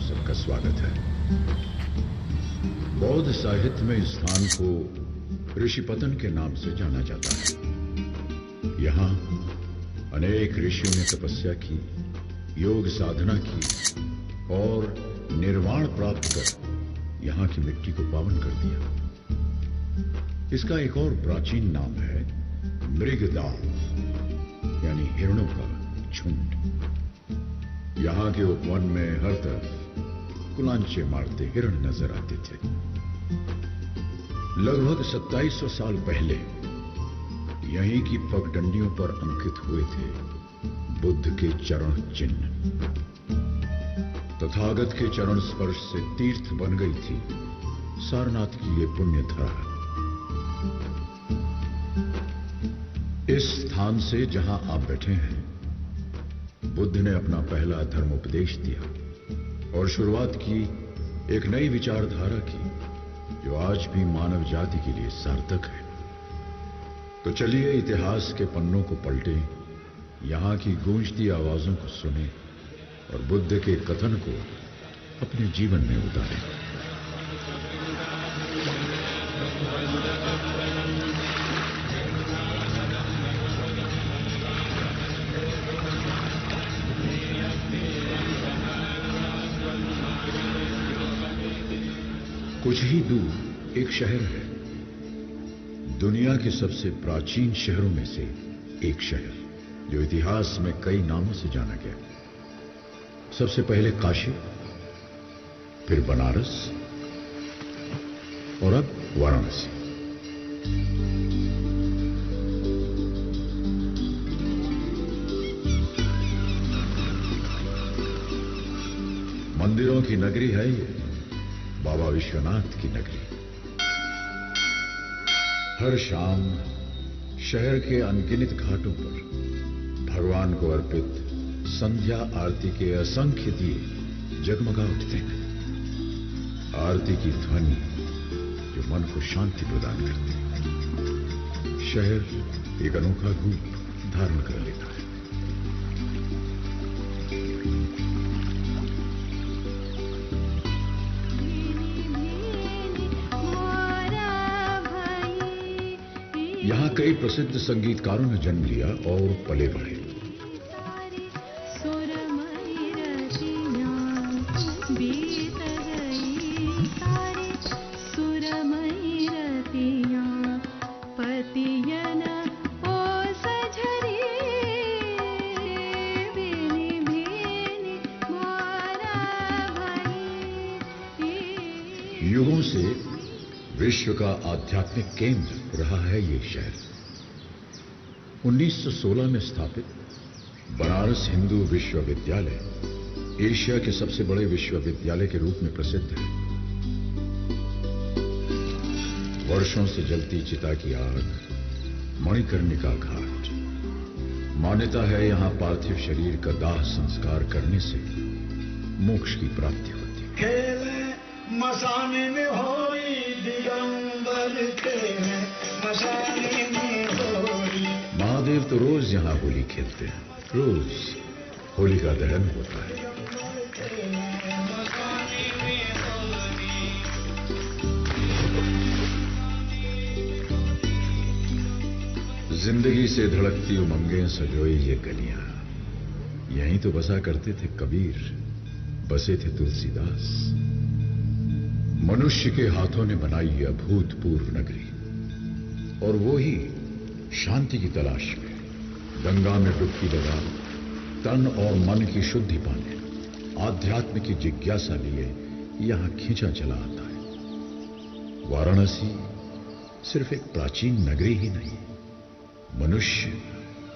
सबका स्वागत है। बौद्ध साहित्य में इस स्थान को ऋषिपतन के नाम से जाना जाता है। यहां अनेक ऋषियों ने तपस्या की, योग साधना की और निर्वाण प्राप्त कर यहां की मिट्टी को पावन कर दिया। इसका एक और प्राचीन नाम है मृगदाव, यानी हिरणों का झुंड। यहां के उपवन में हर तरफ कुलांचे मारते हिरण नजर आते थे। लगभग 2700 साल पहले यहीं की पगडंडियों पर अंकित हुए थे बुद्ध के चरण चिन्ह। तथागत के चरण स्पर्श से तीर्थ बन गई थी सारनाथ की ये पुण्य धरा। इस स्थान से जहां आप बैठे हैं, बुद्ध ने अपना पहला धर्मोपदेश दिया और शुरुआत की एक नई विचारधारा की, जो आज भी मानव जाति के लिए सार्थक है। तो चलिए इतिहास के पन्नों को पलटें, यहां की गूंजती आवाजों को सुनें और बुद्ध के कथन को अपने जीवन में उतारें। कुछ ही दूर एक शहर है, दुनिया के सबसे प्राचीन शहरों में से एक शहर, जो इतिहास में कई नामों से जाना गया। सबसे पहले काशी, फिर बनारस और अब वाराणसी। मंदिरों की नगरी है ये, बाबा विश्वनाथ की नगरी। हर शाम शहर के अनगिनत घाटों पर भगवान को अर्पित संध्या आरती के असंख्य दिए जगमगा उठते हैं। आरती की ध्वनि जो मन को शांति प्रदान करती है। शहर एक अनोखा रूप धारण कर लेता है। यहां कई प्रसिद्ध संगीतकारों ने जन्म लिया और पले बढ़े। युगों से विश्व का आध्यात्मिक केंद्र रहा है ये शहर। 1916 में स्थापित बनारस हिंदू विश्वविद्यालय एशिया के सबसे बड़े विश्वविद्यालय के रूप में प्रसिद्ध है। वर्षों से जलती चिता की आग, मणिकर्णिका घाट। मान्यता है यहां पार्थिव शरीर का दाह संस्कार करने से मोक्ष की प्राप्ति होती है। मसाने में होई दिगंबर तेरे, मसाने में होई। महादेव तो रोज यहां होली खेलते हैं, रोज होली का दहन होता है। जिंदगी से धड़कती उमंगें सजोई ये गलियां, यहीं तो बसा करते थे कबीर, बसे थे तुलसीदास। मनुष्य के हाथों ने बनाई यह अभूतपूर्व नगरी, और वो ही शांति की तलाश में गंगा में डुबकी लगा तन और मन की शुद्धि पाने, आध्यात्म की जिज्ञासा लिए यहां खींचा चला आता है। वाराणसी सिर्फ एक प्राचीन नगरी ही नहीं, मनुष्य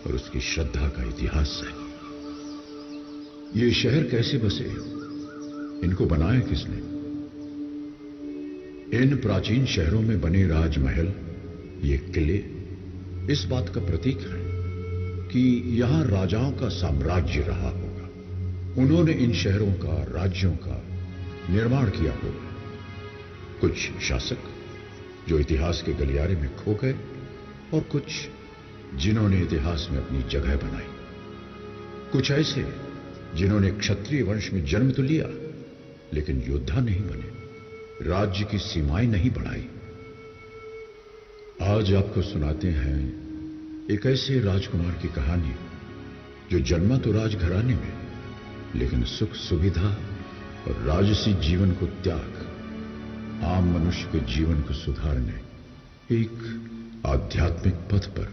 और उसकी श्रद्धा का इतिहास है। ये शहर कैसे बसे, इनको बनाया किसने? इन प्राचीन शहरों में बने राजमहल, ये किले इस बात का प्रतीक है कि यहां राजाओं का साम्राज्य रहा होगा। उन्होंने इन शहरों का, राज्यों का निर्माण किया होगा। कुछ शासक जो इतिहास के गलियारे में खो गए, और कुछ जिन्होंने इतिहास में अपनी जगह बनाई। कुछ ऐसे जिन्होंने क्षत्रिय वंश में जन्म तो लिया, लेकिन योद्धा नहीं बने, राज्य की सीमाएं नहीं बढ़ाई। आज आपको सुनाते हैं एक ऐसे राजकुमार की कहानी जो जन्मा तो राजघराने में, लेकिन सुख सुविधा और राजसी जीवन को त्याग आम मनुष्य के जीवन को सुधारने एक आध्यात्मिक पथ पर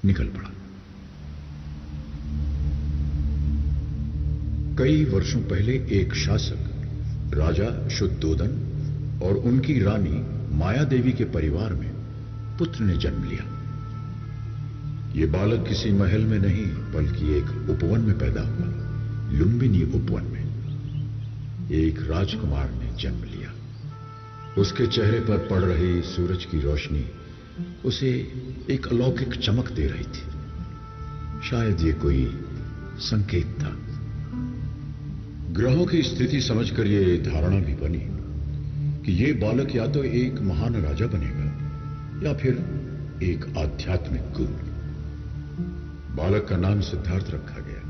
निकल पड़ा। कई वर्षों पहले एक शासक राजा शुद्धोदन और उनकी रानी माया देवी के परिवार में पुत्र ने जन्म लिया। यह बालक किसी महल में नहीं बल्कि एक उपवन में पैदा हुआ। लुंबिनी उपवन में एक राजकुमार ने जन्म लिया। उसके चेहरे पर पड़ रही सूरज की रोशनी उसे एक अलौकिक चमक दे रही थी। शायद ये कोई संकेत था। ग्रहों की स्थिति समझकर यह धारणा भी बनी कि यह बालक या तो एक महान राजा बनेगा या फिर एक आध्यात्मिक गुरु। बालक का नाम सिद्धार्थ रखा गया।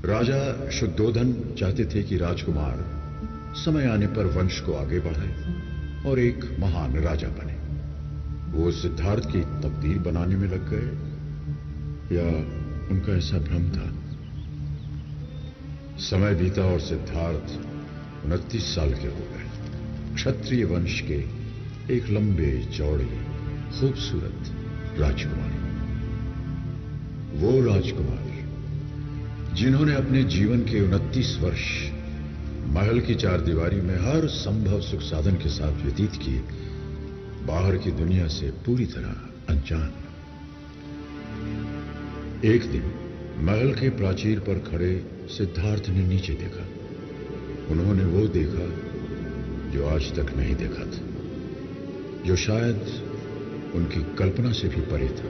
राजा शुद्धोदन चाहते थे कि राजकुमार समय आने पर वंश को आगे बढ़ाए और एक महान राजा बने। वो सिद्धार्थ की तकदीर बनाने में लग गए या उनका ऐसा भ्रम था। समय बीता और सिद्धार्थ 29 साल के हो गए। क्षत्रिय वंश के एक लंबे चौड़े खूबसूरत राजकुमार। वो राजकुमार जिन्होंने अपने जीवन के 29 वर्ष महल की चारदीवारी में हर संभव सुख साधन के साथ व्यतीत किए, बाहर की दुनिया से पूरी तरह अनजान। एक दिन महल के प्राचीर पर खड़े सिद्धार्थ ने नीचे देखा। उन्होंने वो देखा जो आज तक नहीं देखा था, जो शायद उनकी कल्पना से भी परे था।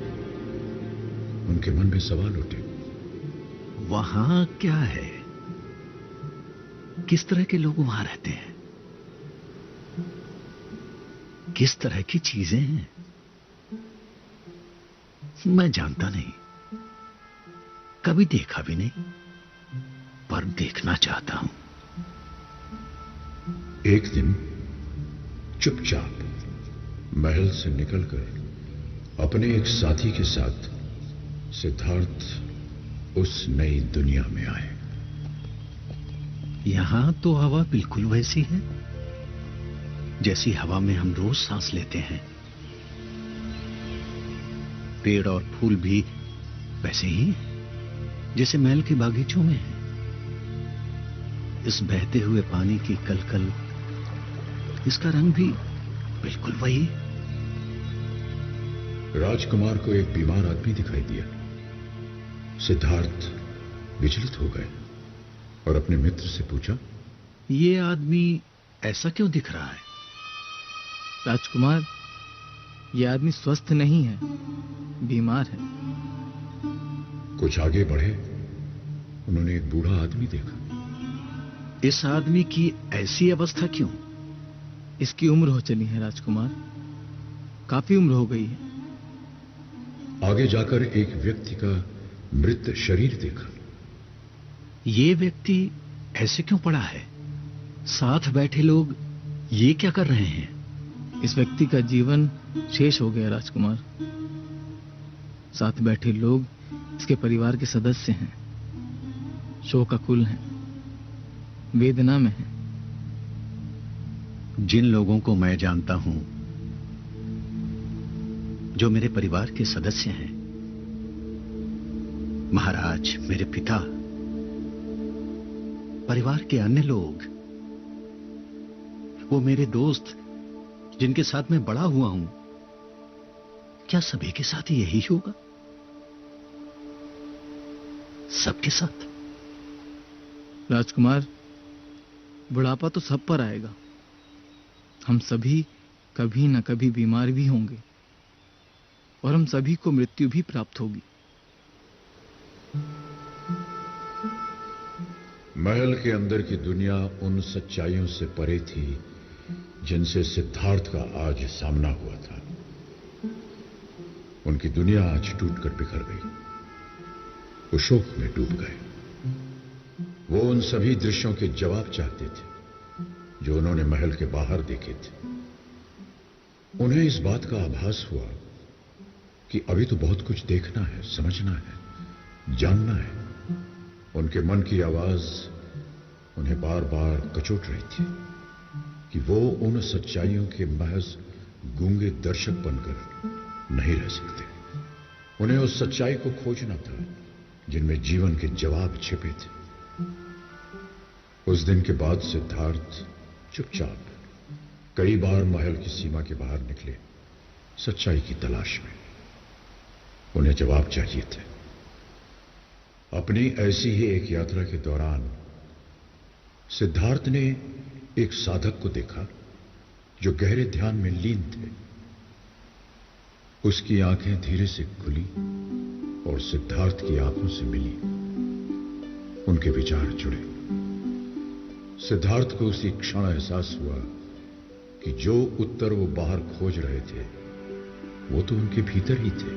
उनके मन में सवाल उठे। वहां क्या है? किस तरह के लोग वहां रहते हैं? किस तरह की चीजें हैं? मैं जानता नहीं, कभी देखा भी नहीं, पर देखना चाहता हूं। एक दिन चुपचाप महल से निकलकर अपने एक साथी के साथ सिद्धार्थ उस नई दुनिया में आए। यहां तो हवा बिल्कुल वैसी है जैसी हवा में हम रोज सांस लेते हैं। पेड़ और फूल भी वैसे ही जैसे महल के बागीचों में है। इस बहते हुए पानी की कलकल, इसका रंग भी बिल्कुल वही। राजकुमार को एक बीमार आदमी दिखाई दिया। सिद्धार्थ विचलित हो गए और अपने मित्र से पूछा, ये आदमी ऐसा क्यों दिख रहा है? राजकुमार, यह आदमी स्वस्थ नहीं है, बीमार है। कुछ आगे बढ़े, उन्होंने एक बूढ़ा आदमी देखा। इस आदमी की ऐसी अवस्था क्यों? इसकी उम्र हो चली है राजकुमार, काफी उम्र हो गई है। आगे जाकर एक व्यक्ति का मृत शरीर देखा। ये व्यक्ति ऐसे क्यों पड़ा है? साथ बैठे लोग ये क्या कर रहे हैं? इस व्यक्ति का जीवन शेष हो गया राजकुमार। साथ बैठे लोग इसके परिवार के सदस्य हैं, शोकाकुल हैं, वेदना में हैं। जिन लोगों को मैं जानता हूं, जो मेरे परिवार के सदस्य हैं, महाराज, मेरे पिता, परिवार के अन्य लोग, वो मेरे दोस्त जिनके साथ मैं बड़ा हुआ हूं, क्या सभी के साथ यही होगा? सबके साथ? राजकुमार, बुढ़ापा तो सब पर आएगा। हम सभी कभी न कभी बीमार भी होंगे और हम सभी को मृत्यु भी प्राप्त होगी। महल के अंदर की दुनिया उन सच्चाइयों से परे थी जिनसे सिद्धार्थ का आज सामना हुआ था। उनकी दुनिया आज टूटकर बिखर गई। वो शोक में डूब गए। वो उन सभी दृश्यों के जवाब चाहते थे जो उन्होंने महल के बाहर देखे थे। उन्हें इस बात का आभास हुआ कि अभी तो बहुत कुछ देखना है, समझना है, जानना है। उनके मन की आवाज उन्हें बार बार कचोट रही थी कि वो उन सच्चाइयों के महज गूंगे दर्शक बनकर नहीं रह सकते। उन्हें उस सच्चाई को खोजना था जिनमें जीवन के जवाब छिपे थे। उस दिन के बाद सिद्धार्थ चुपचाप कई बार महल की सीमा के बाहर निकले, सच्चाई की तलाश में। उन्हें जवाब चाहिए थे। अपनी ऐसी ही एक यात्रा के दौरान सिद्धार्थ ने एक साधक को देखा जो गहरे ध्यान में लीन थे। उसकी आंखें धीरे से खुली और सिद्धार्थ की आंखों से मिली। उनके विचार जुड़े। सिद्धार्थ को उसी क्षण एहसास हुआ कि जो उत्तर वो बाहर खोज रहे थे वो तो उनके भीतर ही थे,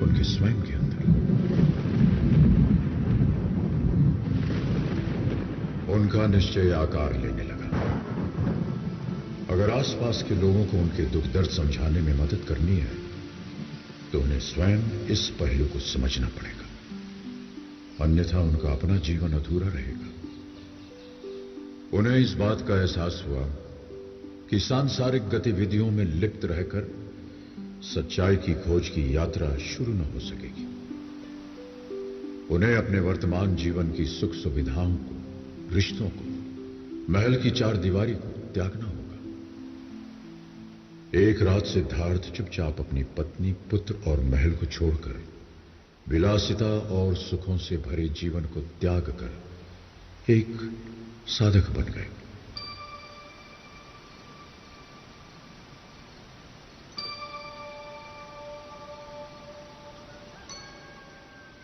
उनके स्वयं के अंदर। उनका निश्चय आकार लेने लगा। अगर आसपास के लोगों को उनके दुख दर्द समझाने में मदद करनी है तो उन्हें स्वयं इस पहलू को समझना पड़ेगा, अन्यथा उनका अपना जीवन अधूरा रहेगा। उन्हें इस बात का एहसास हुआ कि सांसारिक गतिविधियों में लिप्त रहकर सच्चाई की खोज की यात्रा शुरू न हो सकेगी। उन्हें अपने वर्तमान जीवन की सुख सुविधाओं को, रिश्तों को, महल की चार दीवारी को त्यागना होगा। एक रात सिद्धार्थ चुपचाप अपनी पत्नी, पुत्र और महल को छोड़कर विलासिता और सुखों से भरे जीवन को त्याग कर एक साधक बन गए।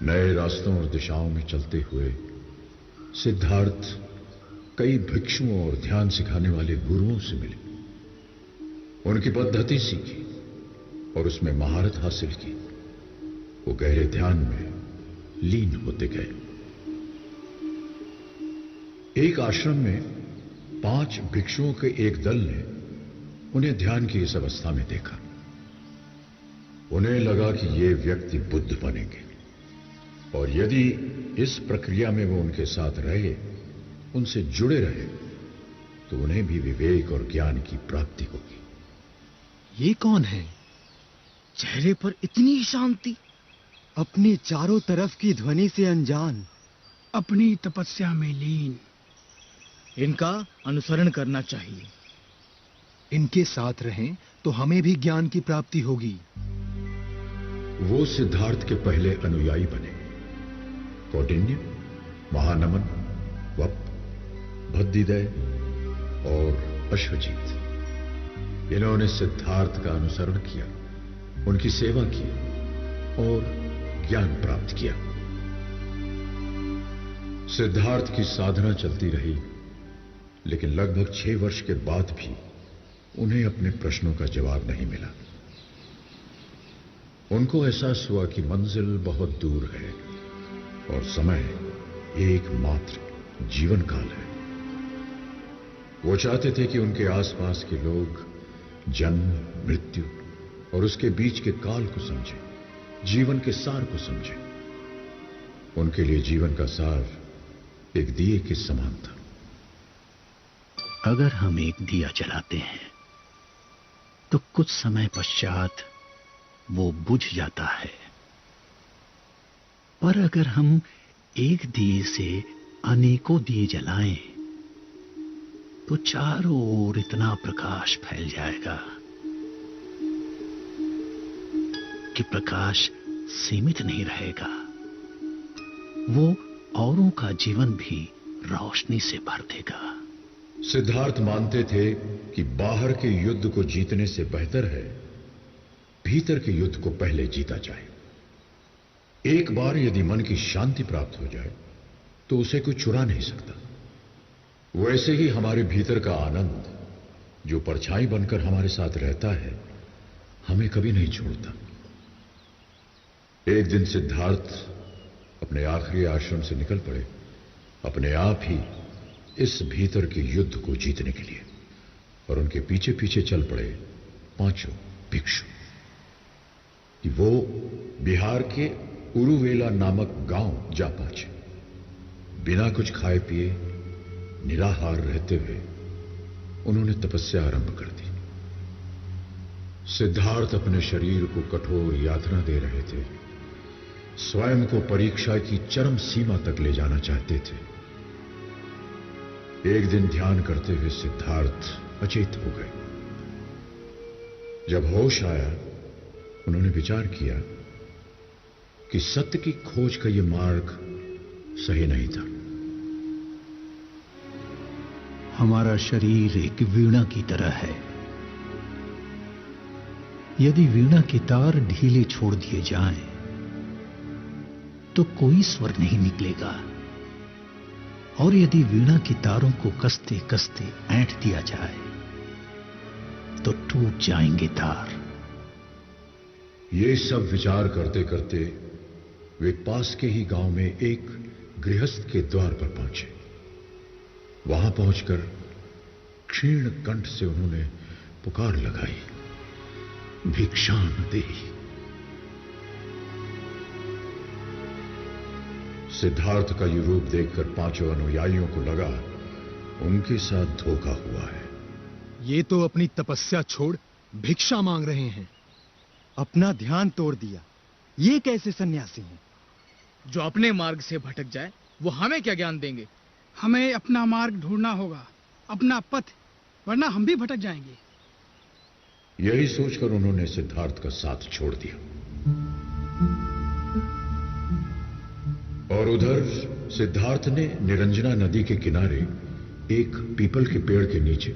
नए रास्तों और दिशाओं में चलते हुए सिद्धार्थ कई भिक्षुओं और ध्यान सिखाने वाले गुरुओं से मिले। उनकी पद्धति सीखी और उसमें महारत हासिल की। वो गहरे ध्यान में लीन होते गए। एक आश्रम में 5 भिक्षुओं के एक दल ने उन्हें ध्यान की इस अवस्था में देखा। उन्हें लगा कि ये व्यक्ति बुद्ध बनेंगे और यदि इस प्रक्रिया में वो उनके साथ रहे, उनसे जुड़े रहे, तो उन्हें भी विवेक और ज्ञान की प्राप्ति होगी। ये कौन है? चेहरे पर इतनी शांति, अपने चारों तरफ की ध्वनि से अनजान, अपनी तपस्या में लीन। इनका अनुसरण करना चाहिए। इनके साथ रहें तो हमें भी ज्ञान की प्राप्ति होगी। वो सिद्धार्थ के पहले अनुयायी बने। कौंडिन्य, महानमन, वप, भद्दिदय और अश्वजीत, इन्होंने सिद्धार्थ का अनुसरण किया, उनकी सेवा की और ज्ञान प्राप्त किया। सिद्धार्थ की साधना चलती रही, लेकिन लगभग 6 वर्ष के बाद भी उन्हें अपने प्रश्नों का जवाब नहीं मिला। उनको एहसास हुआ कि मंजिल बहुत दूर है और समय एकमात्र जीवन काल है। वो चाहते थे कि उनके आसपास के लोग जन्म, मृत्यु और उसके बीच के काल को समझें, जीवन के सार को समझें। उनके लिए जीवन का सार एक दिए के समान था। अगर हम एक दिया जलाते हैं तो कुछ समय पश्चात वो बुझ जाता है, पर अगर हम एक दिए से अनेकों दिए जलाएं तो चारों ओर इतना प्रकाश फैल जाएगा कि प्रकाश सीमित नहीं रहेगा, वो औरों का जीवन भी रोशनी से भर देगा। सिद्धार्थ मानते थे कि बाहर के युद्ध को जीतने से बेहतर है भीतर के युद्ध को पहले जीता जाए। एक बार यदि मन की शांति प्राप्त हो जाए तो उसे कोई चुरा नहीं सकता। वैसे ही हमारे भीतर का आनंद, जो परछाई बनकर हमारे साथ रहता है, हमें कभी नहीं छोड़ता। एक दिन सिद्धार्थ अपने आखिरी आश्रम से निकल पड़े। अपने आप ही इस भीतर के युद्ध को जीतने के लिए और उनके पीछे पीछे चल पड़े पांचों भिक्षु कि वो बिहार के उरुवेला नामक गांव जा पहुंचे। बिना कुछ खाए पिए निराहार रहते हुए उन्होंने तपस्या आरंभ कर दी। सिद्धार्थ अपने शरीर को कठोर यातना दे रहे थे, स्वयं को परीक्षा की चरम सीमा तक ले जाना चाहते थे। एक दिन ध्यान करते हुए सिद्धार्थ अचेत हो गए। जब होश आया, उन्होंने विचार किया कि सत्य की खोज का यह मार्ग सही नहीं था। हमारा शरीर एक वीणा की तरह है। यदि वीणा के तार ढीले छोड़ दिए जाएं, तो कोई स्वर नहीं निकलेगा, और यदि वीणा के तारों को कसते कसते ऐंठ दिया जाए तो टूट जाएंगे तार। ये सब विचार करते करते वे पास के ही गांव में एक गृहस्थ के द्वार पर पहुंचे। वहां पहुंचकर क्षीण कंठ से उन्होंने पुकार लगाई, भिक्षाम देहि। सिद्धार्थ का ये रूप देखकर पांचों अनुयायियों को लगा उनके साथ धोखा हुआ है। ये तो अपनी तपस्या छोड़ भिक्षा मांग रहे हैं, अपना ध्यान तोड़ दिया। ये कैसे सन्यासी हैं? जो अपने मार्ग से भटक जाए वो हमें क्या ज्ञान देंगे? हमें अपना मार्ग ढूंढना होगा, अपना पथ, वरना हम भी भटक जाएंगे। यही सोचकर उन्होंने सिद्धार्थ का साथ छोड़ दिया। और उधर सिद्धार्थ ने निरंजना नदी के किनारे एक पीपल के पेड़ के नीचे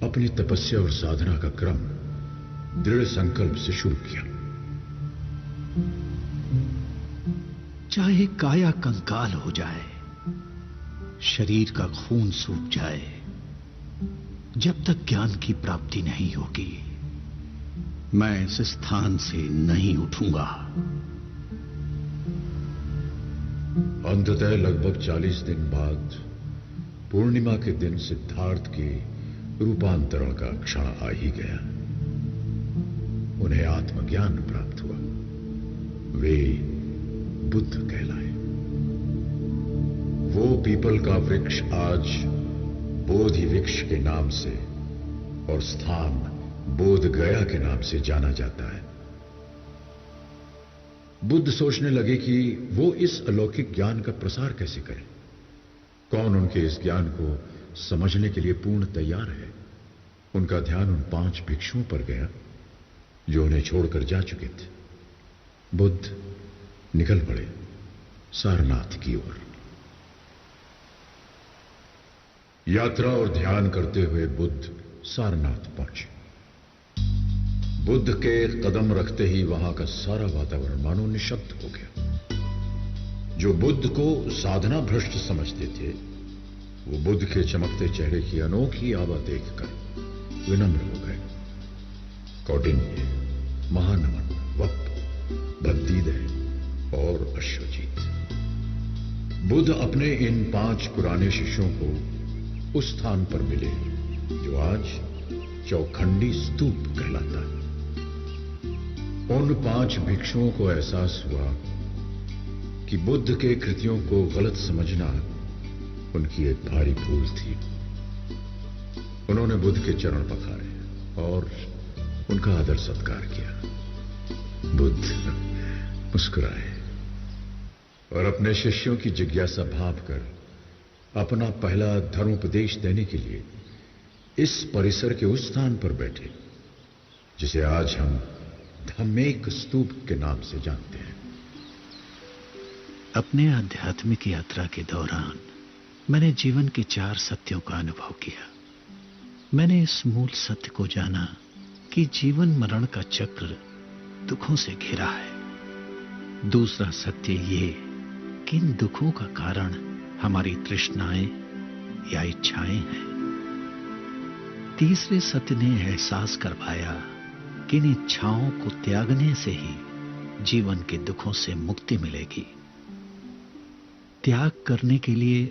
अपनी तपस्या और साधना का क्रम दृढ़ संकल्प से शुरू किया। चाहे काया कंकाल हो जाए, शरीर का खून सूख जाए, जब तक ज्ञान की प्राप्ति नहीं होगी, मैं इस स्थान से नहीं उठूंगा। अंततः लगभग 40 दिन बाद पूर्णिमा के दिन सिद्धार्थ के रूपांतरण का क्षण आ ही गया। उन्हें आत्मज्ञान प्राप्त हुआ। वे बुद्ध कहलाए। वो पीपल का वृक्ष आज बोधि वृक्ष के नाम से और स्थान बोध गया के नाम से जाना जाता है। बुद्ध सोचने लगे कि वो इस अलौकिक ज्ञान का प्रसार कैसे करें। कौन उनके इस ज्ञान को समझने के लिए पूर्ण तैयार है। उनका ध्यान उन 5 भिक्षुओं पर गया जो उन्हें छोड़कर जा चुके थे। बुद्ध निकल पड़े सारनाथ की ओर। यात्रा और ध्यान करते हुए बुद्ध सारनाथ पहुंचे। बुद्ध के कदम रखते ही वहां का सारा वातावरण मानो निशब्द हो गया। जो बुद्ध को साधना भ्रष्ट समझते थे, वो बुद्ध के चमकते चेहरे की अनोखी आभा देखकर विनम्र हो गए। कौटिन्य, महानमन, वप, भद्दीदय और अश्वजीत। बुद्ध अपने इन 5 पुराने शिष्यों को उस स्थान पर मिले जो आज चौखंडी स्तूप कहलाता है। उन 5 भिक्षुओं को एहसास हुआ कि बुद्ध के कृतियों को गलत समझना उनकी एक भारी भूल थी। उन्होंने बुद्ध के चरण पखारे और उनका आदर सत्कार किया। बुद्ध मुस्कुराए और अपने शिष्यों की जिज्ञासा भांपकर अपना पहला धर्मोपदेश देने के लिए इस परिसर के उस स्थान पर बैठे जिसे आज हम धम्मेक स्तूप के नाम से जानते हैं। अपने आध्यात्मिक यात्रा के दौरान मैंने जीवन के 4 सत्यों का अनुभव किया। मैंने इस मूल सत्य को जाना कि जीवन मरण का चक्र दुखों से घिरा है। दूसरा सत्य ये कि इन दुखों का कारण हमारी तृष्णाएं या इच्छाएं हैं। तीसरे सत्य ने एहसास करवाया कि इन इच्छाओं को त्यागने से ही जीवन के दुखों से मुक्ति मिलेगी। त्याग करने के लिए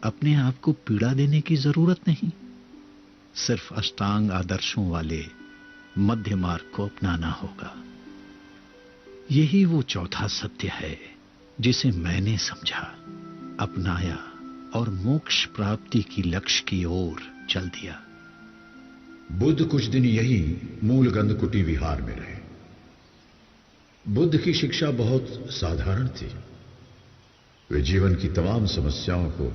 अपने आप को पीड़ा देने की जरूरत नहीं। सिर्फ अष्टांग आदर्शों वाले मध्य मार्ग को अपनाना होगा। यही वो चौथा सत्य है जिसे मैंने समझा, अपनाया और मोक्ष प्राप्ति की लक्ष्य की ओर चल दिया। बुद्ध कुछ दिन यही मूलगंध कुटी विहार में रहे। बुद्ध की शिक्षा बहुत साधारण थी। वे जीवन की तमाम समस्याओं को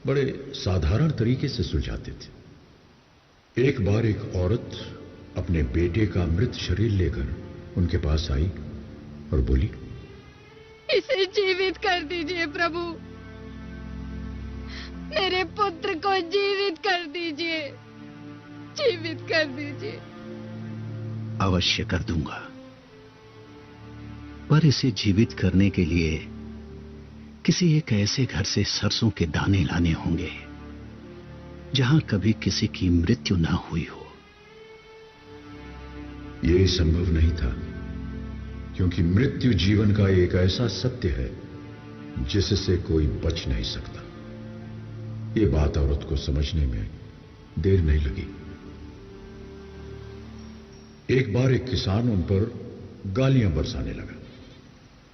बड़े साधारण तरीके से सुलझाते थे। एक बार एक औरत अपने बेटे का मृत शरीर लेकर उनके पास आई और बोली, इसे जीवित कर दीजिए प्रभु, मेरे पुत्र को जीवित कर दीजिए, जीवित कर दीजिए। अवश्य कर दूंगा, पर इसे जीवित करने के लिए किसी एक ऐसे घर से सरसों के दाने लाने होंगे जहां कभी किसी की मृत्यु ना हुई हो। यह संभव नहीं था, क्योंकि मृत्यु जीवन का एक ऐसा सत्य है जिससे कोई बच नहीं सकता। यह बात औरत को समझने में देर नहीं लगी। एक बार एक किसान उन पर गालियां बरसाने लगा।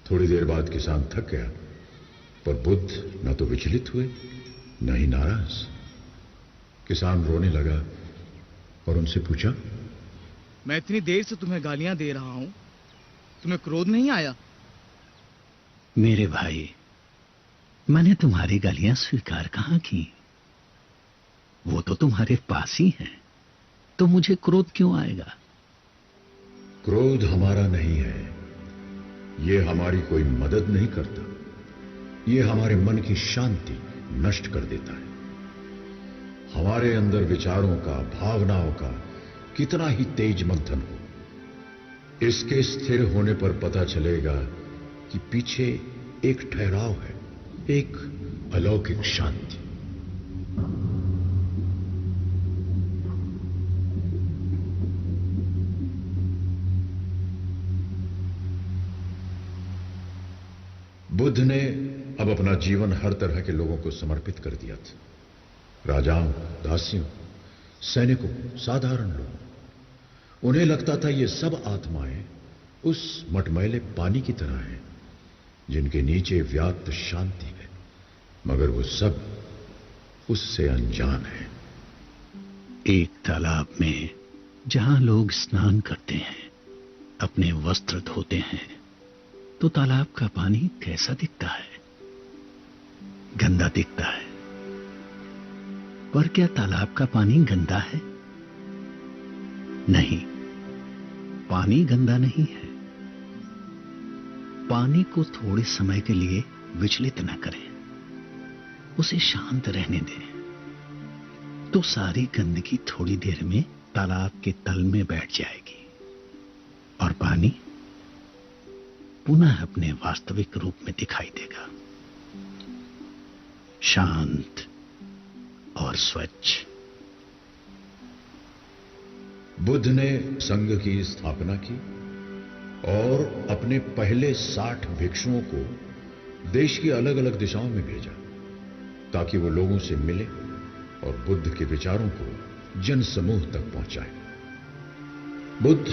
थोड़ी देर बाद किसान थक गया, पर बुद्ध न तो विचलित हुए न ही नाराज। किसान रोने लगा और उनसे पूछा, मैं इतनी देर से तुम्हें गालियां दे रहा हूं, तुम्हें क्रोध नहीं आया? मेरे भाई, मैंने तुम्हारी गालियां स्वीकार कहां की? वो तो तुम्हारे पास ही हैं, तो मुझे क्रोध क्यों आएगा? क्रोध हमारा नहीं है। यह हमारी कोई मदद नहीं करता। यह हमारे मन की शांति नष्ट कर देता है। हमारे अंदर विचारों का, भावनाओं का कितना ही तेज मंथन हो, इसके स्थिर होने पर पता चलेगा कि पीछे एक ठहराव है, एक अलौकिक शांति। बुद्ध ने अब अपना जीवन हर तरह के लोगों को समर्पित कर दिया था। राजाओं, दासियों, सैनिकों, साधारण लोगों। उन्हें लगता था ये सब आत्माएं उस मटमैले पानी की तरह हैं जिनके नीचे व्याप्त शांति है, मगर वो सब उससे अनजान है। एक तालाब में जहां लोग स्नान करते हैं, अपने वस्त्र धोते हैं, तो तालाब का पानी कैसा दिखता है? गंदा दिखता है। पर क्या तालाब का पानी गंदा है? नहीं, पानी गंदा नहीं है। पानी को थोड़े समय के लिए विचलित न करें, उसे शांत रहने दें, तो सारी गंदगी थोड़ी देर में तालाब के तल में बैठ जाएगी और पानी पुनः अपने वास्तविक रूप में दिखाई देगा, शांत और स्वच्छ। बुद्ध ने संघ की स्थापना की और अपने पहले 60 भिक्षुओं को देश की अलग अलग दिशाओं में भेजा, ताकि वो लोगों से मिले और बुद्ध के विचारों को जन समूह तक पहुंचाए। बुद्ध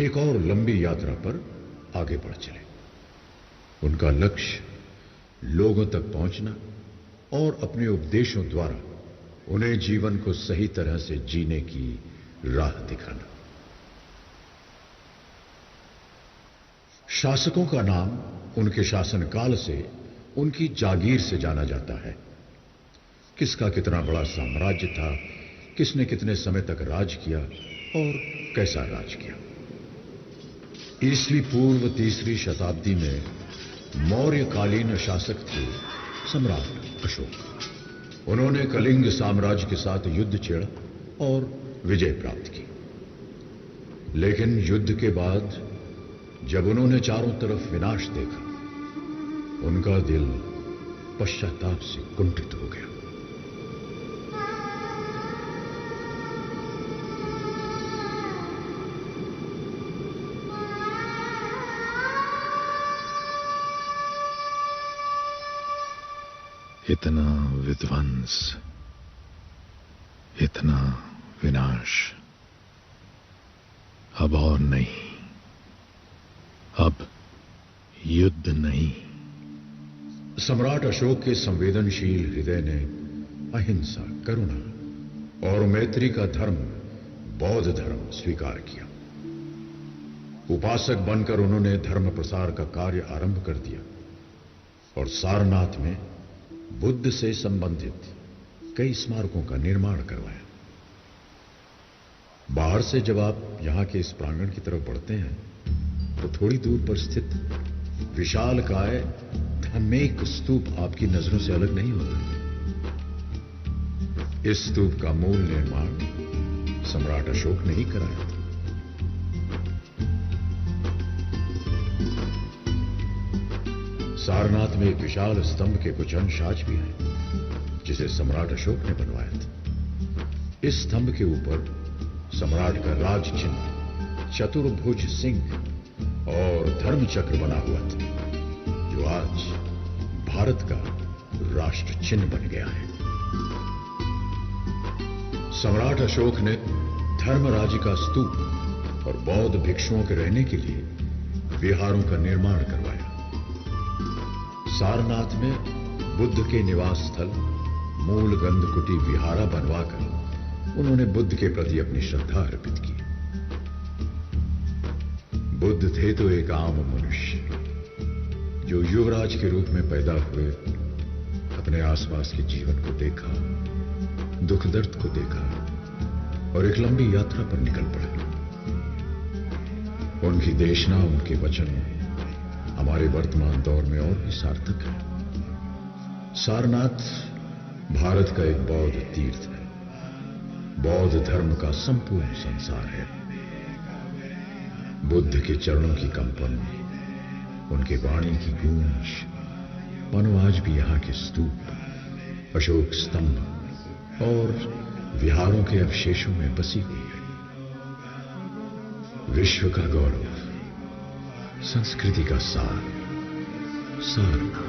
एक और लंबी यात्रा पर आगे बढ़ चले। उनका लक्ष्य लोगों तक पहुंचना और अपने उपदेशों द्वारा उन्हें जीवन को सही तरह से जीने की राह दिखाना। शासकों का नाम उनके शासनकाल से, उनकी जागीर से जाना जाता है। किसका कितना बड़ा साम्राज्य था, किसने कितने समय तक राज किया और कैसा राज किया। ईस्वी पूर्व 3री शताब्दी में मौर्यकालीन शासक थे सम्राट अशोक। उन्होंने कलिंग साम्राज्य के साथ युद्ध छेड़ा और विजय प्राप्त की। लेकिन युद्ध के बाद जब उन्होंने चारों तरफ विनाश देखा, उनका दिल पश्चाताप से कुंठित हो गया। इतना विध्वंस, इतना विनाश अब और नहीं। अब युद्ध नहीं। सम्राट अशोक के संवेदनशील हृदय ने अहिंसा, करुणा और मैत्री का धर्म, बौद्ध धर्म स्वीकार किया। उपासक बनकर उन्होंने धर्म प्रसार का कार्य आरंभ कर दिया और सारनाथ में बुद्ध से संबंधित कई स्मारकों का निर्माण करवाया। बाहर से जब आप यहां के इस प्रांगण की तरफ बढ़ते हैं तो थोड़ी दूर पर स्थित विशालकाय धम्मेक स्तूप आपकी नजरों से अलग नहीं होता। इस स्तूप का मूल निर्माण सम्राट अशोक ने ही कराया था। सारनाथ में एक विशाल स्तंभ के कुछ अंश आज भी हैं, जिसे सम्राट अशोक ने बनवाया था। इस स्तंभ के ऊपर सम्राट का राज चिन्ह चतुर्भुज सिंह और धर्म चक्र बना हुआ था, जो आज भारत का राष्ट्र चिन्ह बन गया है। सम्राट अशोक ने धर्मराज का स्तूप और बौद्ध भिक्षुओं के रहने के लिए विहारों का निर्माण करवाया। सारनाथ में बुद्ध के निवास स्थल मूल गंधकुटी विहारा बनवाकर उन्होंने बुद्ध के प्रति अपनी श्रद्धा अर्पित की। बुद्ध थे तो एक आम मनुष्य जो युवराज के रूप में पैदा हुए, अपने आसपास के जीवन को देखा, दुख दर्द को देखा और एक लंबी यात्रा पर निकल पड़े। उनकी देशना, उनके वचन हमारे वर्तमान दौर में और भी सार्थक है। सारनाथ भारत का एक बौद्ध तीर्थ है, बौद्ध धर्म का संपूर्ण संसार है। बुद्ध के चरणों की कंपन, उनके वाणी की गूंज मानो आज भी यहां के स्तूप, अशोक स्तंभ और विहारों के अवशेषों में बसी हुई है। विश्व का गौरव, संस्कृति का सार, सारनाथ।